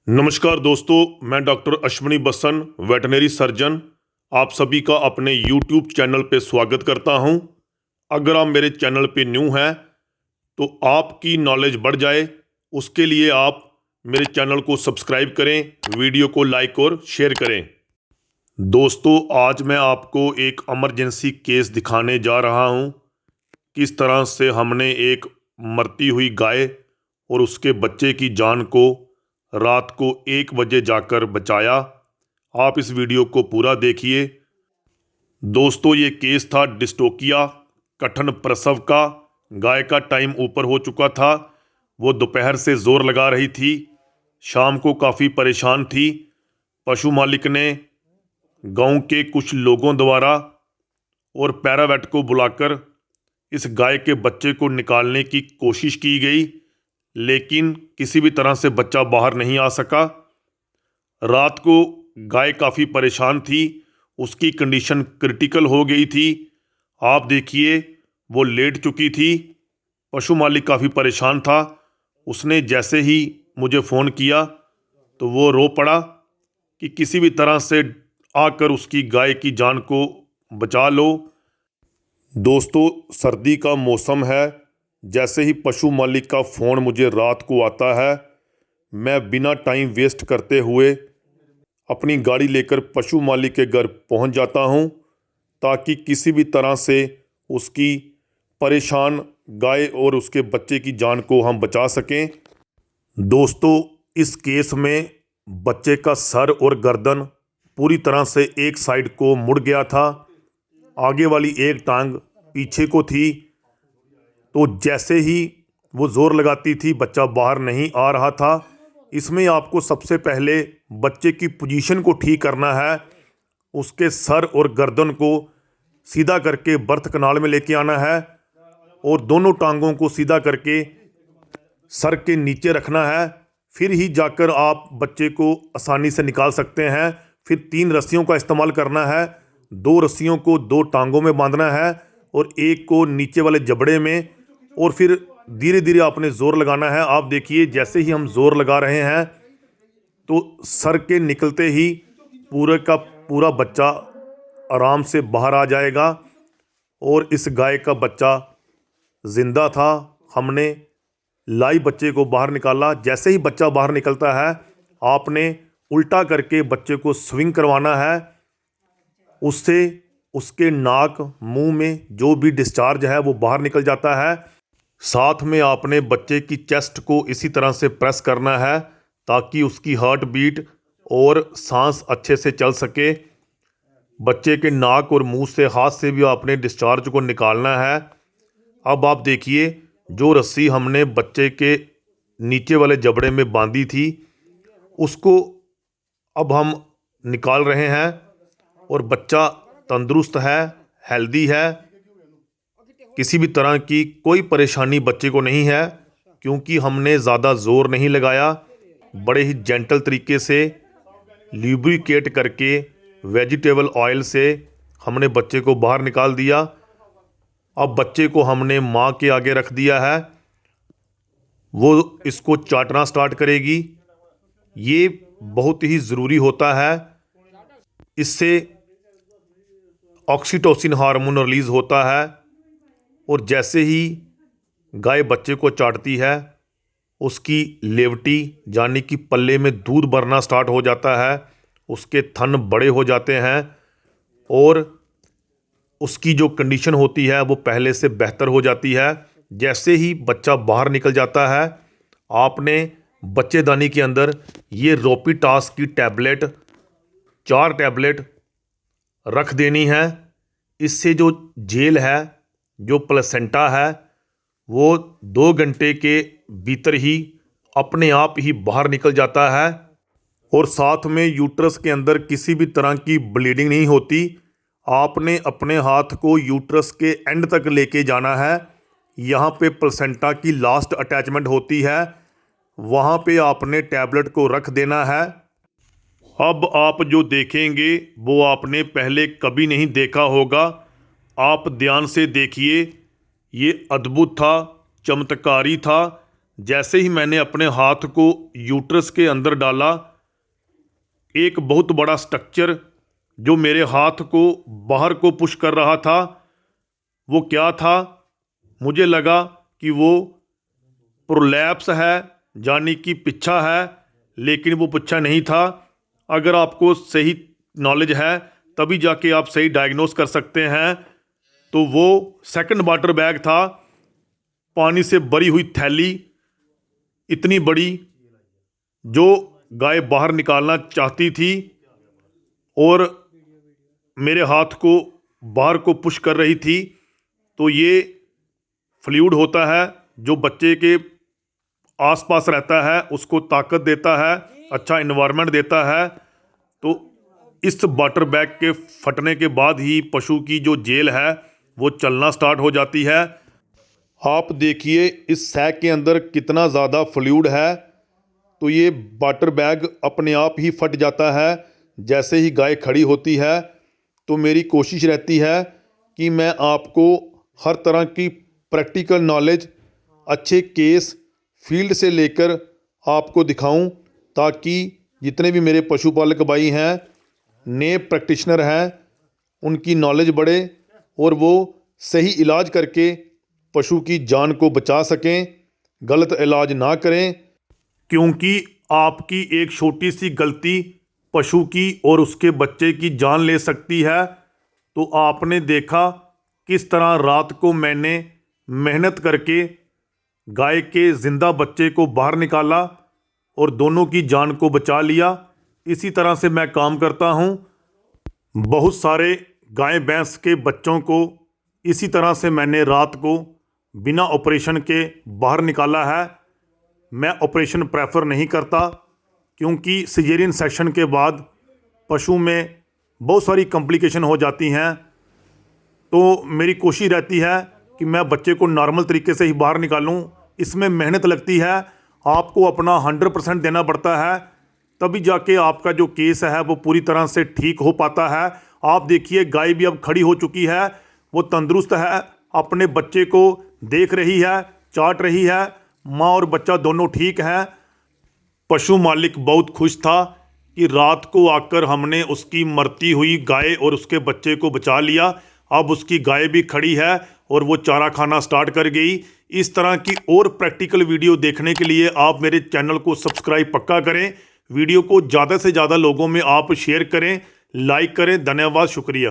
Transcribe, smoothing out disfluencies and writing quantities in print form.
नमस्कार दोस्तों, मैं डॉक्टर अश्विनी बस्सन, वेटनरी सर्जन, आप सभी का अपने YouTube चैनल पे स्वागत करता हूं। अगर आप मेरे चैनल पे न्यू हैं तो आपकी नॉलेज बढ़ जाए, उसके लिए आप मेरे चैनल को सब्सक्राइब करें, वीडियो को लाइक और शेयर करें। दोस्तों, आज मैं आपको एक इमरजेंसी केस दिखाने जा रहा हूं। किस तरह से हमने एक मरती हुई गाय और उसके बच्चे की जान को रात को 1 बजे जाकर बचाया। आप इस वीडियो को पूरा देखिए। दोस्तों, ये केस था डिस्टोकिया कठिन प्रसव का। गाय का टाइम ऊपर हो चुका था, वो दोपहर से ज़ोर लगा रही थी, शाम को काफ़ी परेशान थी। पशु मालिक ने गांव के कुछ लोगों द्वारा और पैरावेट को बुलाकर इस गाय के बच्चे को निकालने की कोशिश की गई, लेकिन किसी भी तरह से बच्चा बाहर नहीं आ सका। रात को गाय काफ़ी परेशान थी, उसकी कंडीशन क्रिटिकल हो गई थी। आप देखिए, वो लेट चुकी थी। पशु मालिक काफ़ी परेशान था। उसने जैसे ही मुझे फ़ोन किया तो वो रो पड़ा कि किसी भी तरह से आकर उसकी गाय की जान को बचा लो। दोस्तों, सर्दी का मौसम है। जैसे ही पशु मालिक का फ़ोन मुझे रात को आता है, मैं बिना टाइम वेस्ट करते हुए अपनी गाड़ी लेकर पशु मालिक के घर पहुंच जाता हूं, ताकि किसी भी तरह से उसकी परेशान गाय और उसके बच्चे की जान को हम बचा सकें। दोस्तों, इस केस में बच्चे का सर और गर्दन पूरी तरह से एक साइड को मुड़ गया था। आगे वाली एक टांग पीछे को थी। तो जैसे ही वो ज़ोर लगाती थी, बच्चा बाहर नहीं आ रहा था। इसमें आपको सबसे पहले बच्चे की पोजीशन को ठीक करना है। उसके सर और गर्दन को सीधा करके बर्थ कनाल में लेके आना है और दोनों टांगों को सीधा करके सर के नीचे रखना है। फिर ही जाकर आप बच्चे को आसानी से निकाल सकते हैं। फिर 3 रस्सियों का इस्तेमाल करना है। 2 रस्सियों को 2 टांगों में बांधना है और एक को नीचे वाले जबड़े में, और फिर धीरे धीरे आपने ज़ोर लगाना है। आप देखिए, जैसे ही हम ज़ोर लगा रहे हैं तो सर के निकलते ही पूरे का पूरा बच्चा आराम से बाहर आ जाएगा। और इस गाय का बच्चा ज़िंदा था। हमने लाइव बच्चे को बाहर निकाला। जैसे ही बच्चा बाहर निकलता है, आपने उल्टा करके बच्चे को स्विंग करवाना है। उससे उसके नाक मुंह में जो भी डिस्चार्ज है वो बाहर निकल जाता है। साथ में आपने बच्चे की चेस्ट को इसी तरह से प्रेस करना है, ताकि उसकी हार्ट बीट और सांस अच्छे से चल सके। बच्चे के नाक और मुंह से हाथ से भी आपने डिस्चार्ज को निकालना है। अब आप देखिए, जो रस्सी हमने बच्चे के नीचे वाले जबड़े में बांधी थी, उसको अब हम निकाल रहे हैं और बच्चा तंदुरुस्त है, हेल्दी है। किसी भी तरह की कोई परेशानी बच्चे को नहीं है, क्योंकि हमने ज़्यादा ज़ोर नहीं लगाया। बड़े ही जेंटल तरीके से ल्यूब्रिकेट करके वेजिटेबल ऑयल से हमने बच्चे को बाहर निकाल दिया। अब बच्चे को हमने माँ के आगे रख दिया है, वो इसको चाटना स्टार्ट करेगी। ये बहुत ही ज़रूरी होता है। इससे ऑक्सीटोसिन हार्मोन रिलीज़ होता है और जैसे ही गाय बच्चे को चाटती है, उसकी लेवटी यानी कि पल्ले में दूध भरना स्टार्ट हो जाता है, उसके थन बड़े हो जाते हैं और उसकी जो कंडीशन होती है वो पहले से बेहतर हो जाती है। जैसे ही बच्चा बाहर निकल जाता है, आपने बच्चेदानी के अंदर ये रोपिटास की टैबलेट 4 टैबलेट रख देनी है। इससे जो जेल है, जो प्लेसेंटा है, वो 2 घंटे के भीतर ही अपने आप ही बाहर निकल जाता है और साथ में यूट्रस के अंदर किसी भी तरह की ब्लीडिंग नहीं होती। आपने अपने हाथ को यूट्रस के एंड तक लेके जाना है। यहाँ पे प्लेसेंटा की लास्ट अटैचमेंट होती है, वहाँ पे आपने टैबलेट को रख देना है। अब आप जो देखेंगे वो आपने पहले कभी नहीं देखा होगा। आप ध्यान से देखिए, ये अद्भुत था, चमत्कारी था। जैसे ही मैंने अपने हाथ को यूट्रस के अंदर डाला, एक बहुत बड़ा स्ट्रक्चर जो मेरे हाथ को बाहर को पुश कर रहा था, वो क्या था? मुझे लगा कि वो प्रोलैप्स है, यानी कि पिच्छा है, लेकिन वो पिच्छा नहीं था। अगर आपको सही नॉलेज है तभी जाके आप सही डायग्नोस कर सकते हैं। तो वो सेकंड वाटर बैग था, पानी से भरी हुई थैली, इतनी बड़ी, जो गाय बाहर निकालना चाहती थी और मेरे हाथ को बाहर को पुश कर रही थी। तो ये फ्लूइड होता है जो बच्चे के आसपास रहता है, उसको ताकत देता है, अच्छा इन्वायरमेंट देता है। तो इस वाटर बैग के फटने के बाद ही पशु की जो जेल है वो चलना स्टार्ट हो जाती है। आप देखिए इस सैक के अंदर कितना ज़्यादा फ्लूइड है। तो ये वाटर बैग अपने आप ही फट जाता है जैसे ही गाय खड़ी होती है। तो मेरी कोशिश रहती है कि मैं आपको हर तरह की प्रैक्टिकल नॉलेज, अच्छे केस फील्ड से लेकर आपको दिखाऊं, ताकि जितने भी मेरे पशुपालक भाई हैं, नए प्रैक्टिशनर हैं, उनकी नॉलेज बढ़े और वो सही इलाज करके पशु की जान को बचा सकें, गलत इलाज ना करें। क्योंकि आपकी एक छोटी सी गलती पशु की और उसके बच्चे की जान ले सकती है। तो आपने देखा किस तरह रात को मैंने मेहनत करके गाय के ज़िंदा बच्चे को बाहर निकाला और दोनों की जान को बचा लिया। इसी तरह से मैं काम करता हूँ। बहुत सारे गाय भैंस के बच्चों को इसी तरह से मैंने रात को बिना ऑपरेशन के बाहर निकाला है। मैं ऑपरेशन प्रेफर नहीं करता, क्योंकि सिजेरियन सेक्शन के बाद पशु में बहुत सारी कॉम्प्लिकेशन हो जाती हैं। तो मेरी कोशिश रहती है कि मैं बच्चे को नॉर्मल तरीके से ही बाहर निकालूं। इसमें मेहनत लगती है, आपको अपना 100% देना पड़ता है, तभी जाके आपका जो केस है वो पूरी तरह से ठीक हो पाता है। आप देखिए गाय भी अब खड़ी हो चुकी है, वो तंदुरुस्त है, अपने बच्चे को देख रही है, चाट रही है, माँ और बच्चा दोनों ठीक हैं। पशु मालिक बहुत खुश था कि रात को आकर हमने उसकी मरती हुई गाय और उसके बच्चे को बचा लिया। अब उसकी गाय भी खड़ी है और वो चारा खाना स्टार्ट कर गई। इस तरह की और प्रैक्टिकल वीडियो देखने के लिए आप मेरे चैनल को सब्सक्राइब पक्का करें। वीडियो को ज़्यादा से ज़्यादा लोगों में आप शेयर करें, लाइक करें। धन्यवाद, शुक्रिया।